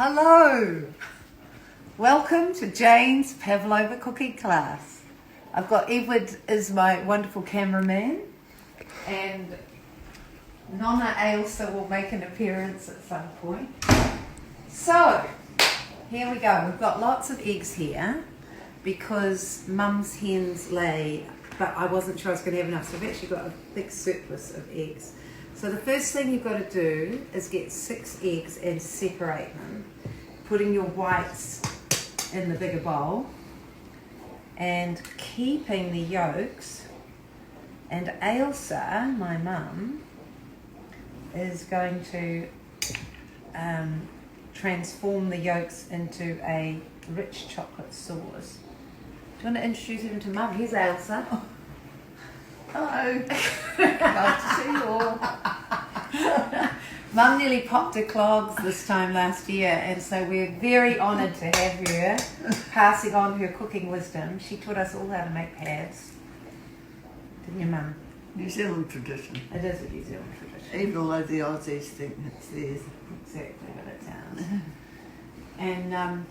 Hello! Welcome to Jane's Pavlova cooking class. I've got Edward is my wonderful cameraman, and Nonna Ailsa will make an appearance at some point. So, here we go. We've got lots of eggs here because Mum's hens lay, but I wasn't sure I was going to have enough, so I've actually got a big surplus of eggs. So the first thing you've got to do is get 6 eggs and separate them, putting your whites in the bigger bowl and keeping the yolks. And Ailsa, my mum, is going to transform the yolks into a rich chocolate sauce. Do you want to introduce him to Mum? Here's Ailsa. Oh. Hello. Nice to see you all. Mum nearly popped her clogs this time last year, and so we're very honoured to have her passing on her cooking wisdom. She taught us all how to make pads. Didn't you, Mum? New Zealand tradition. It is a New Zealand tradition. Even though the Aussies think it's theirs. Exactly what it sounds. And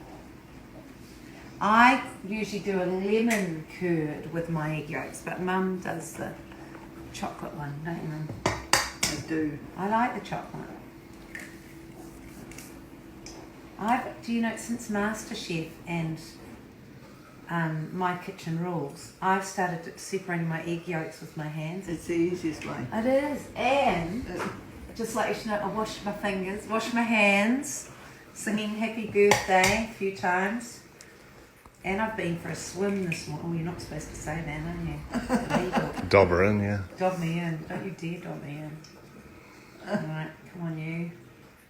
I usually do a lemon curd with my egg yolks, but Mum does the chocolate one, don't you, Mum? I do. I like the chocolate. Do you know, since MasterChef and My Kitchen Rules, I've started separating my egg yolks with my hands. It's the easiest way. It is, and just like you know, I wash my fingers, wash my hands, singing happy birthday a few times. And I've been for a swim this morning. Oh, you're not supposed to say that, are you? Dob her in, yeah. Dob me in. Don't you dare dob me in. Alright, come on you.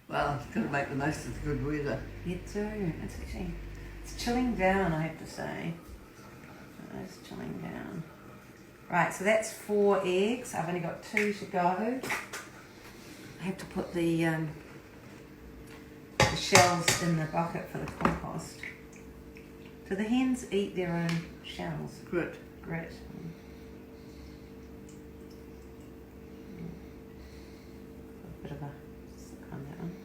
Well, I've got to make the most of the good weather. You do. It's chilling down, I have to say. It's chilling down. Right, so that's 4 eggs. I've only got 2 to go. I have to put the shells in the bucket for the compost. Do the hens eat their own shells? Grit. Grit. A bit of a stick on that one.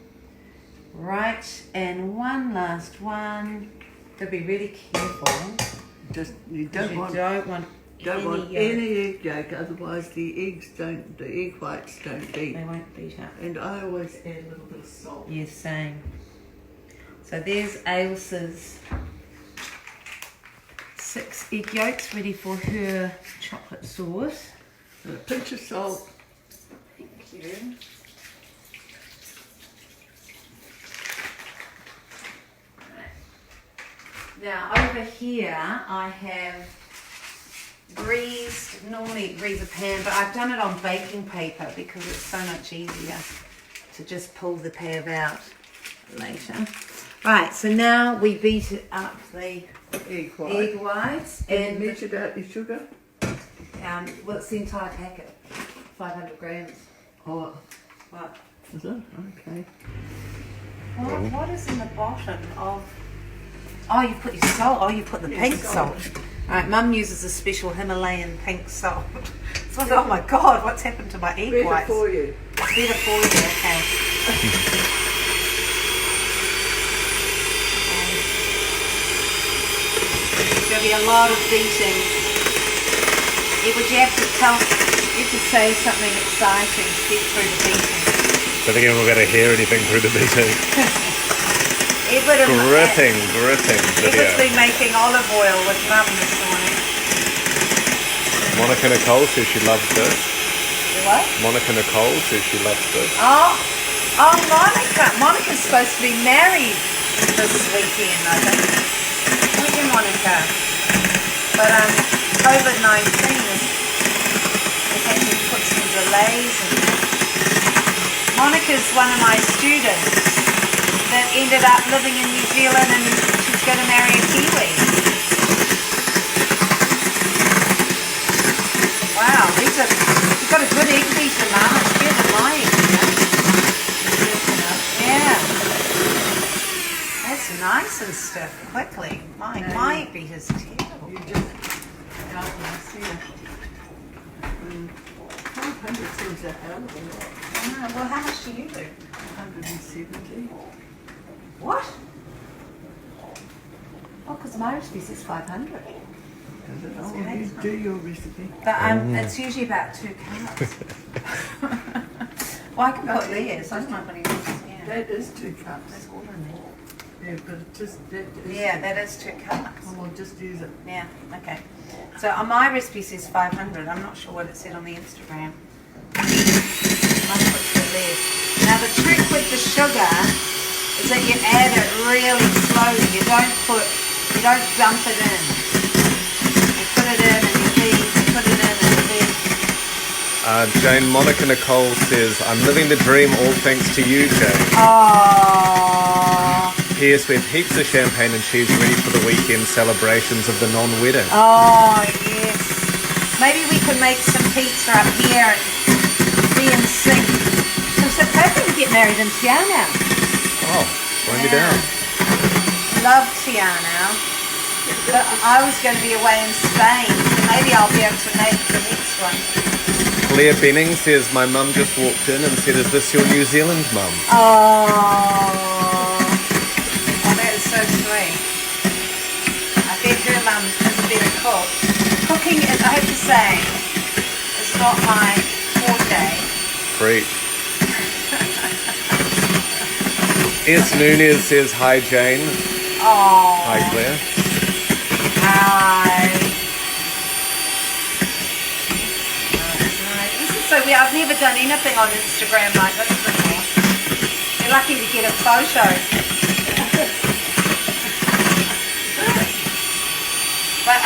Right, and one last one. Got to be really careful. You don't want any egg yolk, otherwise the egg whites don't beat. They won't beat up. And I always add a little bit of salt. Yes, same. So there's Ailsa's 6 egg yolks ready for her chocolate sauce. And a pinch of salt. Thank you. Now over here I have normally grease a pan, but I've done it on baking paper because it's so much easier to just pull the pav out later. Right, so now we beat it up the egg whites. And you measured out your sugar? Well, it's the entire packet, 500 grams. Oh, What? is it? Okay. What is in the bottom of... Oh, you put your salt. Oh, you put the pink salt. All right, Mum uses a special Himalayan pink salt. So I thought, oh my God, what's happened to my egg whites? Better for you. It's better for you, okay. There's going to be a lot of beating. Would you have to say something exciting to get through the beating? I don't think we're going to hear anything through the beating. Gripping video. Edward's been making olive oil with Mum this morning. Monica Nicole says she loves this. What? Monica Nicole says she loves this. Oh, Monica. Monica's supposed to be married this weekend, I think. Thank you, Monica. But COVID-19 has had to put some delays in that. Monica's one of my students that ended up living in New Zealand, and she's going to marry a Kiwi. Wow, you've got a good egg beater, Mum. It's better than my egg beater. Yeah. That's nice and stiff quickly. My egg beater's terrible. You just got this here. 500 seems a hell of a lot. Well, how much do you do? 170. What? Oh, because my recipe says 500. Oh, you do your recipe. But it's usually about 2 cups. Well, I can put theirs. I don't mind putting theirs. Yeah. That is 2 cups. There's water in there. Yeah, but it just that is. Yeah, that is 2 cups. Well, just use it. Yeah, okay. So on my recipe says 500. I'm not sure what it said on the Instagram. Must put the less. Now the trick with the sugar is that you add it really slowly. You don't dump it in. You put it in and you feed, you put it in and you feed. Jane, Monica Nicole says, I'm living the dream, all thanks to you, Jane. Oh. P.S. with heaps of champagne and cheese ready for the weekend celebrations of the non-wedding. Oh, yes. Maybe we could make some pizza up here and be in sync. I'm so hoping to get married in Tiana. Oh, bring me down. Love Tiana. But I was going to be away in Spain, so maybe I'll be able to make the next one. Claire Benning says, my mum just walked in and said, is this your New Zealand mum? Oh, that is so sweet. I bet her mum is a better cook. Cooking, is, I have to say, is not my forte. Preach. S. Nunez says, hi, Jane. Oh. Hi, Claire. Hi. This is so weird. I've never done anything on Instagram like this before. You're lucky to get a photo. But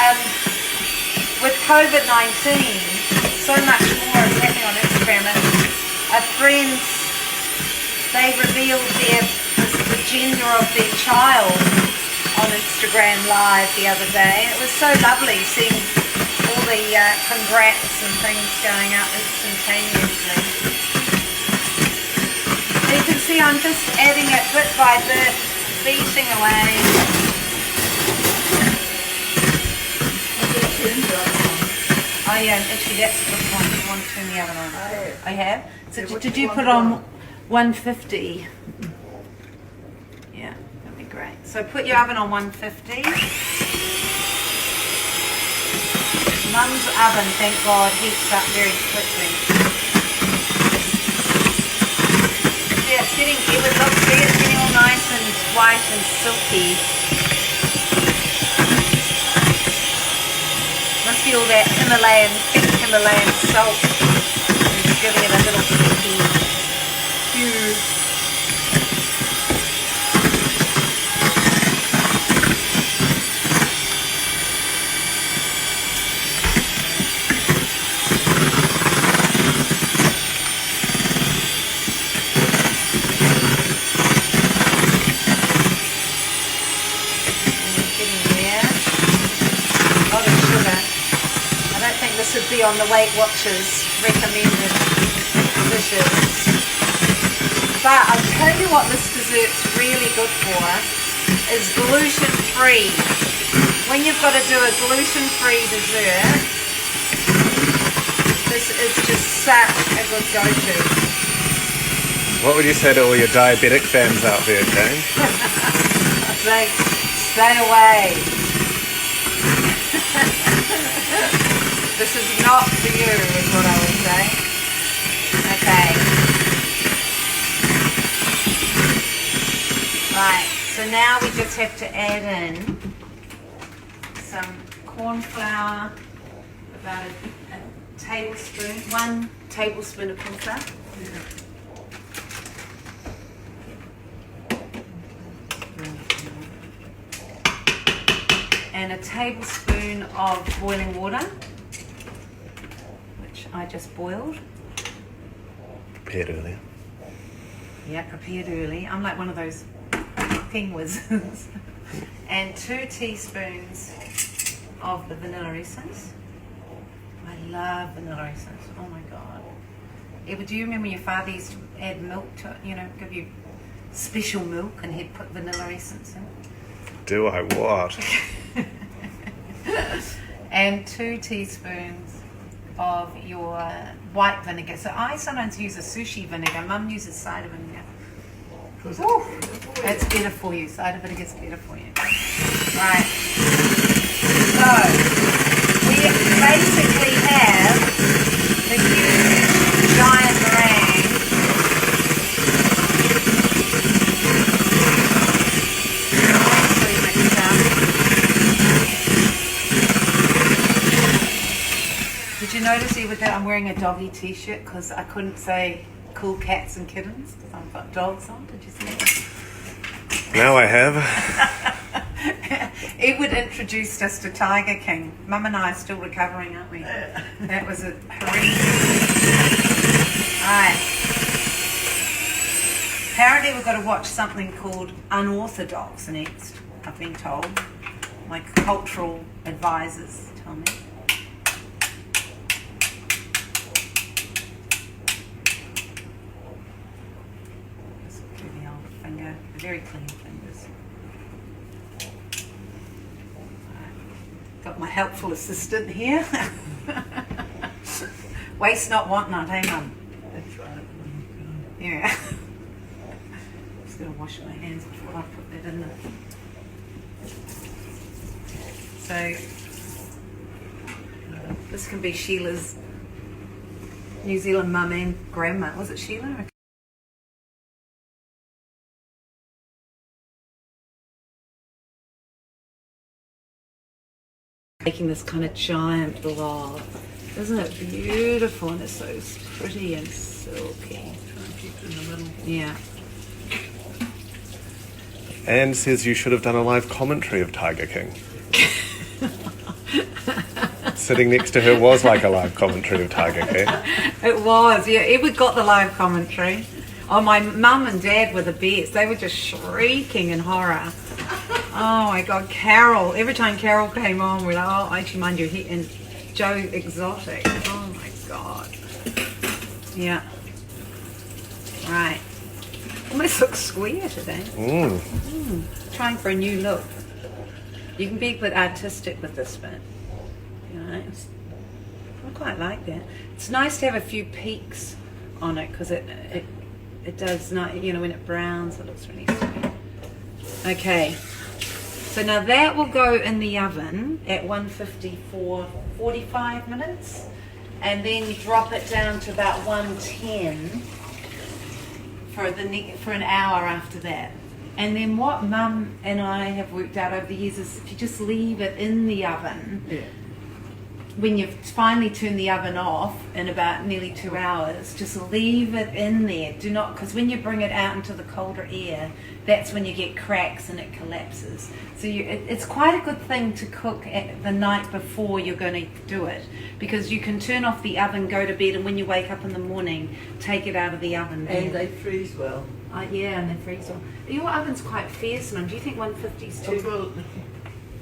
with COVID-19, so much more is happening on Instagram. And our friends, they revealed the gender of their child on Instagram Live the other day. It was so lovely seeing all the congrats and things going up instantaneously. And you can see I'm just adding it bit by bit, beating away. Oh yeah, actually that's a good point. You want to turn the oven on. I have. So did you put on 150? Yeah, that'd be great. So put your oven on 150. Mum's oven, thank God, heats up very quickly. Yeah, it's getting, it would look, see, it's getting all nice and white and silky. Must be all that pink Himalayan salt. It's giving it a little pinky hue. This would be on the Weight Watchers recommended dishes. But I'll tell you what this dessert's really good for is gluten-free. When you've got to do a gluten-free dessert, this is just such a good go-to. What would you say to all your diabetic fans out there, Jane? I'd say, stay away. This is not for you, is what I would say. Okay. Right, so now we just have to add in some corn flour, about a tablespoon, 1 tablespoon of corn flour. And a tablespoon of boiling water. I just boiled. Prepared earlier. Yeah, prepared early. I'm like one of those cooking wizards. And 2 teaspoons of the vanilla essence. I love vanilla essence. Oh my God. Eva, do you remember your father used to add milk to it? You know, give you special milk and he'd put vanilla essence in? Do I what? And 2 teaspoons of your white vinegar. So I sometimes use a sushi vinegar. Mum uses cider vinegar. Woo, that's better for you. Cider vinegar is better for you. Right. So, we basically have the huge giant meringue. Nicely mixed up. Did you notice here with that I'm wearing a doggy t-shirt because I couldn't say cool cats and kittens because I've got dogs on. Did you see that? Now I have. Edward introduced us to Tiger King. Mum and I are still recovering, aren't we? That was a horrendous. Alright. Apparently we've got to watch something called Unorthodox next, I've been told. My cultural advisors tell me. Just do the old finger, very clean fingers. Got my helpful assistant here. Waste not, want not, hey Mum? That's right. Yeah. Just gotta wash my hands before I put that in there. So, this can be Sheila's New Zealand mum and grandma. Was it Sheila? Making this kind of giant blob. Isn't it beautiful? And it's so pretty and silky. Try and keep it in the middle. Yeah. Anne says you should have done a live commentary of Tiger King. Sitting next to her was like a live commentary of Tiger King. It was, yeah. Edward got the live commentary. Oh, my mum and dad were the best. They were just shrieking in horror. Oh my God, Carol. Every time Carol came on, we're like, oh, actually, mind you, and Joe Exotic. Oh my God. Yeah. Right. Almost looks square today. Trying for a new look. You can be a bit artistic with this bit. You know, I quite like that. It's nice to have a few peaks on it because it does not, you know, when it browns, it looks really sweet. Okay. So now that will go in the oven at 150 for 45 minutes and then drop it down to about 110 for an hour after that. And then what Mum and I have worked out over the years is if you just leave it in the oven, when you've finally turned the oven off in about nearly 2 hours, just leave it in there. Do not, because when you bring it out into the colder air, that's when you get cracks and it collapses. So it's quite a good thing to cook at the night before you're going to do it, because you can turn off the oven, go to bed, and when you wake up in the morning, take it out of the oven. And they freeze well. Yeah, and they freeze well. Your oven's quite fierce, Mum. Do you think 150's too? Well,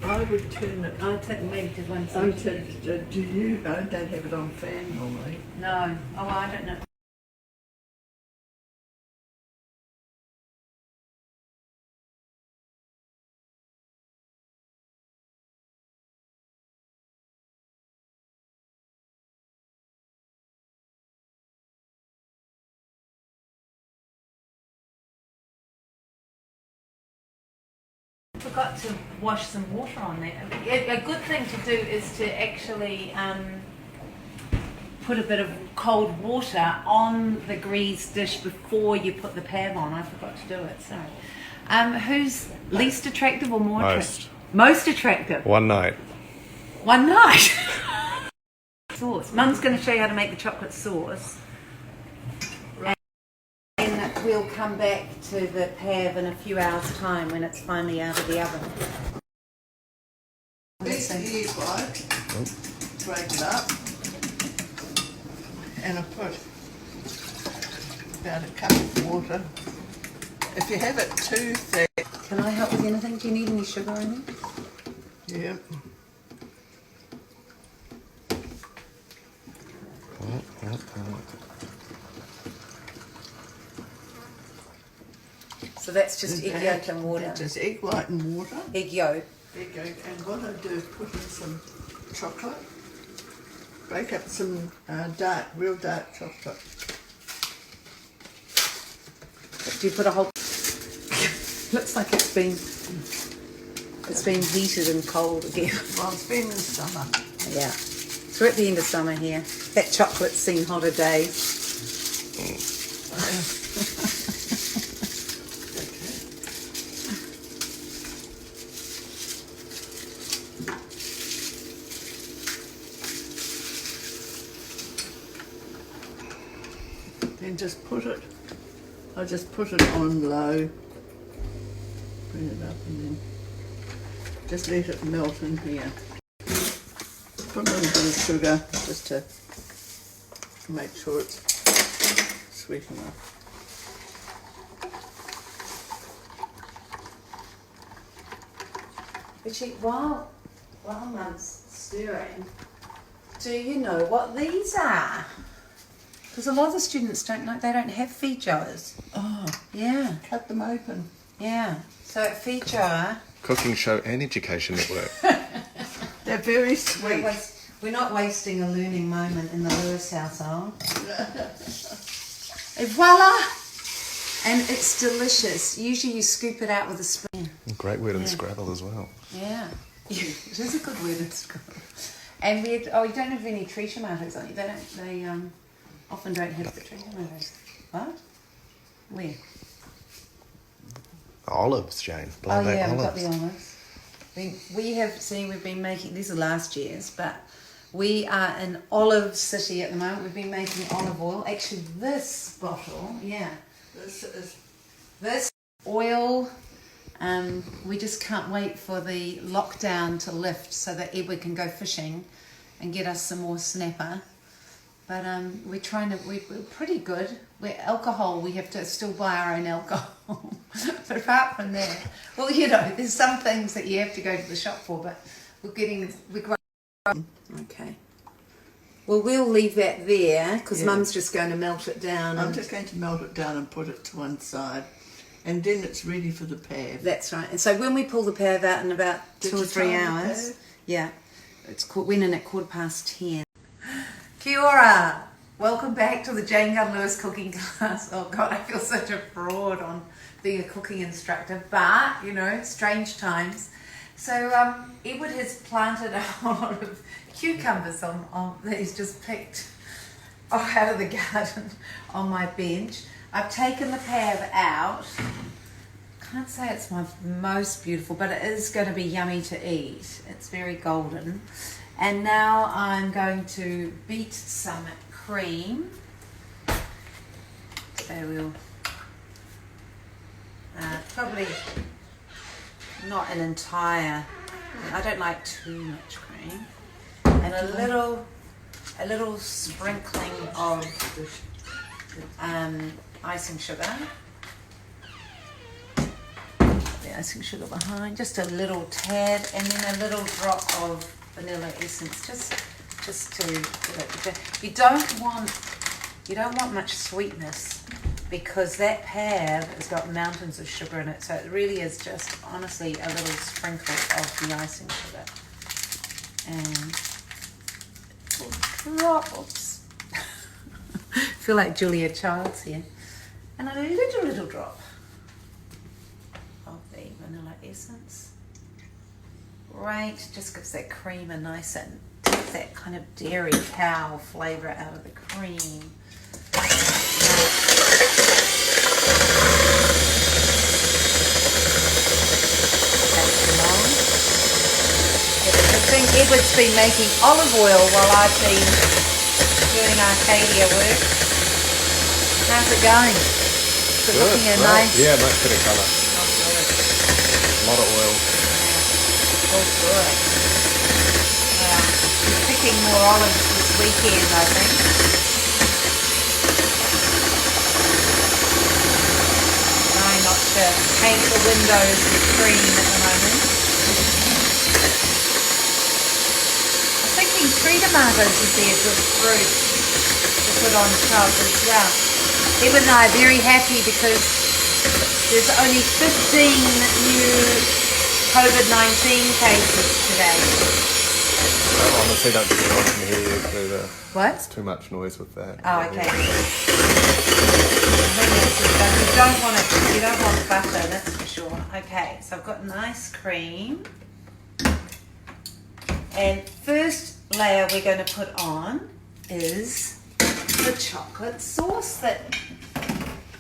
I would turn it. I'd take maybe to 170. Do you? I don't have it on fan normally. No. Oh, I don't know. Forgot to wash some water on that. A good thing to do is to actually put a bit of cold water on the greased dish before you put the pav on. I forgot to do it, sorry. Who's least attractive or more attractive? Most attractive. One night. One night? Sauce. Mum's going to show you how to make the chocolate sauce. And we'll come back to the pav in a few hours' time when it's finally out of the oven. This is right. Break it up. And I put about a cup of water. If you have it too thick. Can I help with anything? Do you need any sugar in it? Yeah. So that's just egg yolk and water. Just egg white and water. Egg yolk. Egg yolk. And what I do is put in some chocolate. Break up some real dark chocolate. Do you put a whole... Looks like it's been heated and cold again. Well, it's been the summer. Yeah. So we're at the end of summer here. That chocolate's seen hotter days. Then just I just put it on low, bring it up and then just let it melt in here. Put a little bit of sugar just to make sure it's sweet enough. Actually, while Mum's stirring, do you know what these are? Because a lot of the students don't know, they don't have feed jars. Oh, Yeah, cut them open. yeah. So a feed jar. Cooking Show and Education Network. They're very sweet. We're not wasting a learning moment in the Lewis household. Et voila! And it's delicious. Usually you scoop it out with a spoon. Great word in Scrabble as well. Yeah. It is a good word in Scrabble. And you don't have any tree tomatoes on you. They often don't have the tree tomatoes. What? Where? Olives, Jane. Oh Blind yeah, we've got olives. the olives. We've been making, these are last year's, but we are in Olive City at the moment. We've been making olive oil. Actually, this bottle, yeah. This oil, we just can't wait for the lockdown to lift so that Edward can go fishing and get us some more snapper. But we're pretty good. We have to still buy our own alcohol. But apart from that, well, there's some things that you have to go to the shop for, but we're okay. Well, we'll leave that there because Mum's just going to melt it down. I'm just going to melt it down and put it to one side. And then it's ready for the pav. That's right. And so when we pull the pav out in about 2 or 3 hours, yeah, went in at 10:15. Kia ora! Welcome back to the Jane Gunn-Lewis cooking class. Oh God, I feel such a fraud on being a cooking instructor, but strange times. So Edward has planted a whole lot of cucumbers that he's just picked out of the garden on my bench. I've taken the pav out. Can't say it's my most beautiful, but it is going to be yummy to eat. It's very golden. And now I'm going to beat some cream. So we'll probably not an entire. I don't like too much cream. And a little sprinkling of icing sugar. The icing sugar behind, just a little tad, and then a little drop of vanilla essence, just to you don't want much sweetness because that pav has got mountains of sugar in it, so it really is just honestly a little sprinkle of the icing sugar and a drop. Oops. Feel like Julia Childs here, and a little drop of the vanilla essence. Right, just gives that cream a nice and takes that kind of dairy cow flavour out of the cream. I think Edward's been making olive oil while I've been doing Arcadia work. How's it going? Is it looking a nice? Yeah, much better colour. Oh, good. A lot of oil. Oh, good. Yeah. He's picking more olives this weekend, I think. Trying not to paint the windows with green at the moment. I was thinking tree tomatoes would be a good fruit to put on top as well. Edward and I are very happy because there's only 15 new COVID-19 cases today. I honestly don't think anyone can hear you through the... What? It's too much noise with that. Oh, okay. You don't want butter, that's for sure. Okay, so I've got nice cream. And first layer we're going to put on is the chocolate sauce that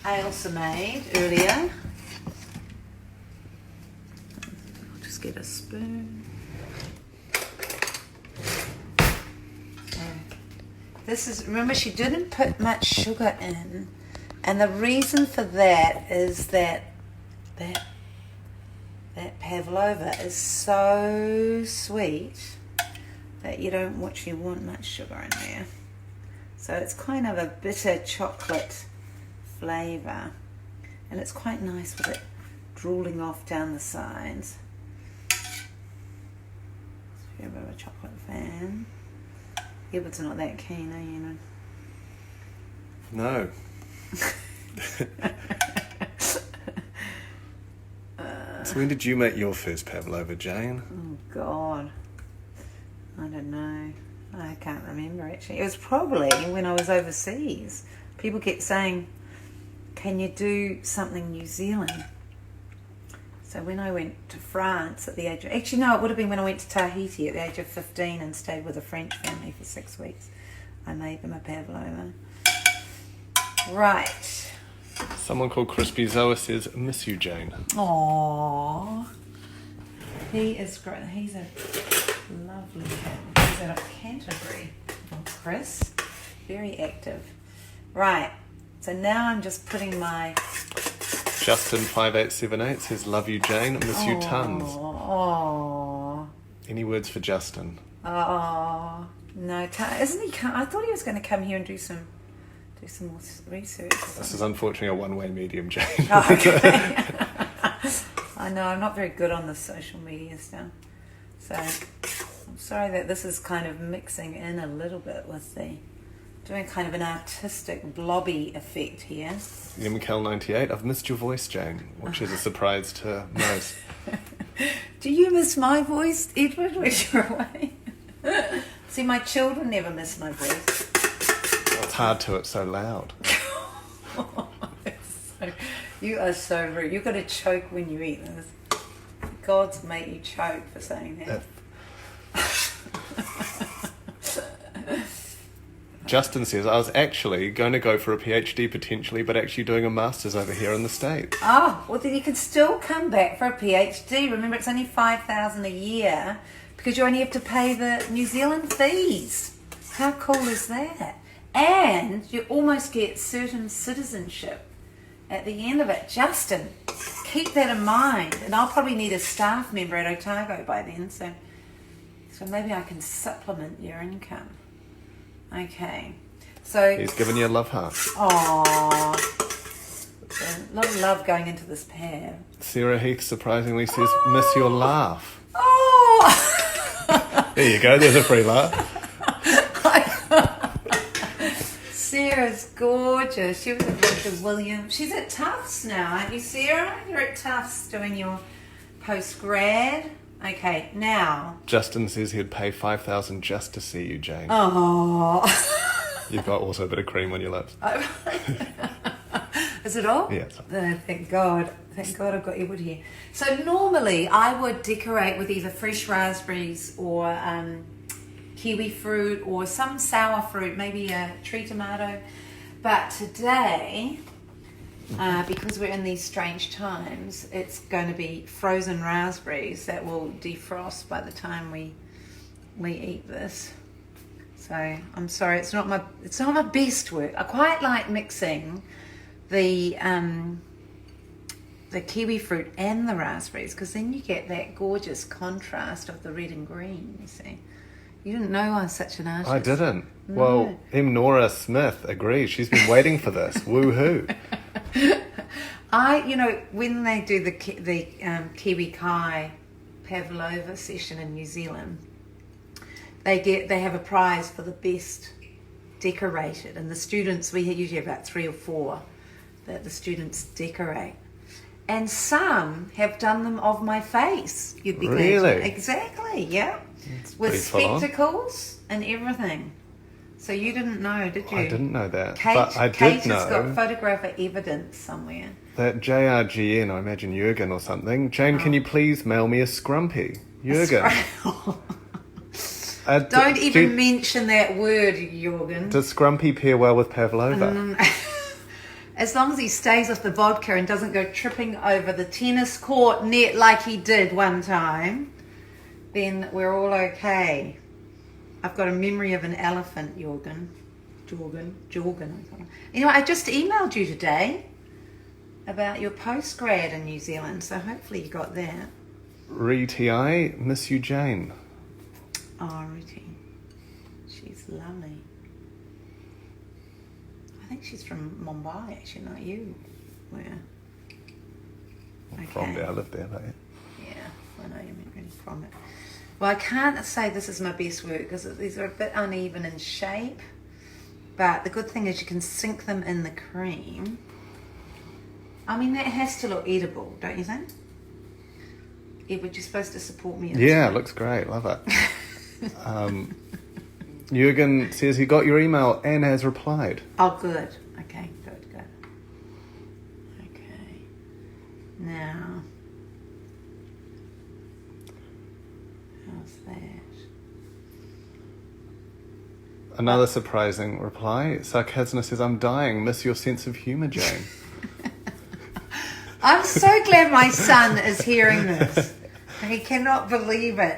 Ailsa made earlier. I'll just get a spoon. This is, remember, she didn't put much sugar in, and the reason for that is that pavlova is so sweet that you don't actually want much sugar in there. So it's kind of a bitter chocolate flavour, and it's quite nice with it drooling off down the sides. If you're a bit of a chocolate fan. Edward's not that keen, are you? No. So when did you make your first pavlova, Jane? Oh God, I don't know. I can't remember actually. It was probably when I was overseas. People kept saying, "Can you do something New Zealand?" So when I went to France at the age of... Actually, no, it would have been when I went to Tahiti at the age of 15 and stayed with a French family for 6 weeks. I made them a pavlova. Right. Someone called Crispy Zoa says, miss you, Jane. Aww. He is great. He's a lovely kid. He's out of Canterbury. Oh, Chris. Very active. Right. So now I'm just putting my... Justin5878 says, love you, Jane. Miss you tons. Oh. Any words for Justin? Oh. No, isn't he? I thought he was going to come here and do some more research. This is unfortunately a one-way medium, Jane. Oh, okay. I know, I'm not very good on the social media stuff. So I'm sorry that this is kind of mixing in a little bit with doing kind of an artistic blobby effect here. MCal98, I've missed your voice, Jane, which is a surprise to most. Do you miss my voice, Edward, when you're away? See, my children never miss my voice. It's hard to, it's so loud. You are so rude. You've got to choke when you eat this. God's made you choke for saying that. Justin says, I was actually going to go for a PhD potentially, but actually doing a master's over here in the States. Oh, well then you can still come back for a PhD. Remember, it's only $5,000 a year because you only have to pay the New Zealand fees. How cool is that? And you almost get certain citizenship at the end of it. Justin, keep that in mind. And I'll probably need a staff member at Otago by then, so maybe I can supplement your income. Okay, so... He's given you a love heart. Aww. A lot of love going into this pair. Sarah Heath surprisingly says, miss your laugh. Oh! There you go, there's a free laugh. Sarah's gorgeous. She was at Richard Williams. She's at Tufts now, aren't you, Sarah? You're at Tufts doing your post-grad. Okay, now... Justin says he'd pay $5,000 just to see you, Jane. Oh. You've got also a bit of cream on your lips. Is it all? Yes. Thank God. Thank God I've got Edward here. So normally I would decorate with either fresh raspberries or kiwi fruit or some sour fruit, maybe a tree tomato. But today... because we're in these strange times, it's going to be frozen raspberries that will defrost by the time we eat this. So I'm sorry, it's not my best work. I quite like mixing the kiwi fruit and the raspberries because then you get that gorgeous contrast of the red and green. You see, you didn't know I was such an artist. I didn't. No. Well, Nora Smith agrees. She's been waiting for this. Woohoo! When they do the Kiwi Kai Pavlova session in New Zealand, they have a prize for the best decorated, and the students, we usually have about 3 or 4 that the students decorate, and some have done them of my face. You'd be glad. Really? Exactly, yeah. It's with pretty full on. spectacles and everything. So you didn't know, did you? I didn't know that. Kate, but I Kate did has got know photographic evidence somewhere. that JRGN, I imagine Jürgen or something. Jane, can you please mail me a scrumpy? Jürgen. Don't even mention that word, Jürgen. Does Scrumpy pair well with Pavlova? As long as he stays off the vodka and doesn't go tripping over the tennis court net like he did one time, then we're all okay. I've got a memory of an elephant, Jorgen. You know, I just emailed you today about your postgrad in New Zealand, so hopefully you got that. Re-TI, miss you, Jane. Oh, Ruti. She's lovely. I think she's from Mumbai, actually, not you. Where? From there, I live there, mate. Yeah, I know you meant really from it. Well, I can't say this is my best work because these are a bit uneven in shape. But the good thing is you can sink them in the cream. I mean, that has to look edible, don't you think? Edward, you're supposed to support me. Yeah, it looks great. Love it. Jürgen says he got your email and has replied. Oh, good. Okay, good. Okay. Now, how's that? Another surprising reply. Sarkazna says, I'm dying. Miss your sense of humour, Jane. I'm so glad my son is hearing this. He cannot believe it.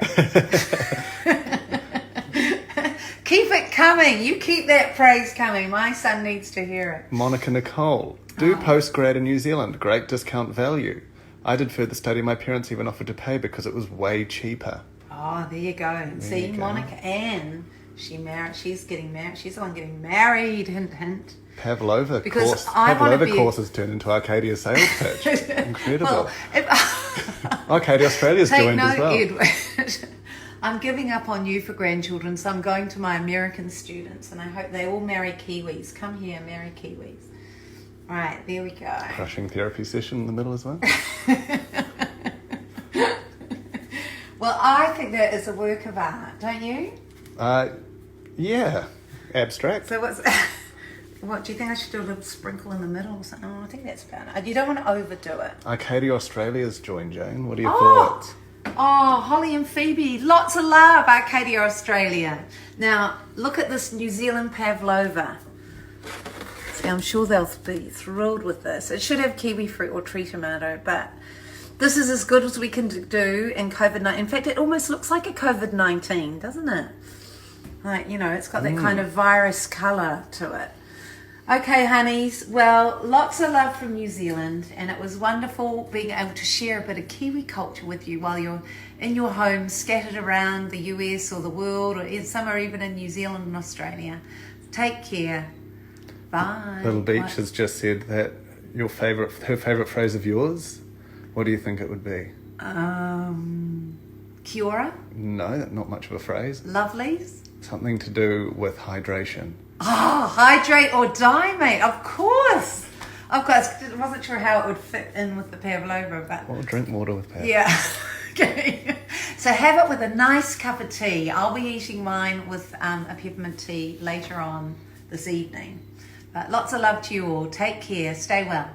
Keep it coming. You keep that praise coming. My son needs to hear it. Monica Nicole. Do postgrad in New Zealand. Great discount value. I did further study. My parents even offered to pay because it was way cheaper. Oh, there you go. See, Monica Ann, she's getting married. She's the one getting married. Hint, hint. Pavlova Because Pavlova courses turned into Arcadia sales pitch. Incredible. Well, Arcadia Australia's take joined note, as well. Edward. I'm giving up on you for grandchildren, so I'm going to my American students, and I hope they all marry Kiwis. Come here, marry Kiwis. All right, there we go. Crushing therapy session in the middle as well. Well, I think that is a work of art, don't you? Yeah. Abstract. So what do you think I should do? A little sprinkle in the middle or something? Oh, I think that's about it. You don't want to overdo it. Arcadia Australia's joined, Jane. What are your thoughts? Oh, Holly and Phoebe, lots of love, Arcadia Australia. Now, look at this New Zealand Pavlova. See, I'm sure they'll be thrilled with this. It should have kiwi fruit or tree tomato, but this is as good as we can do in COVID-19. In fact, it almost looks like a COVID-19, doesn't it? Like, you know, it's got that kind of virus colour to it. Okay, honeys. Well, lots of love from New Zealand, and it was wonderful being able to share a bit of Kiwi culture with you while you're in your home, scattered around the US or the world, or somewhere even in New Zealand and Australia. Take care. Bye. Little Beach has just said that her favourite phrase of yours. What do you think it would be? Kia ora. No, not much of a phrase. Lovelies. Something to do with hydration. Oh, hydrate or die, mate. Of course. I wasn't sure how it would fit in with the Pavlova, but... Well, drink water with Pav. Yeah. Okay. So have it with a nice cup of tea. I'll be eating mine with a peppermint tea later on this evening. But lots of love to you all. Take care. Stay well.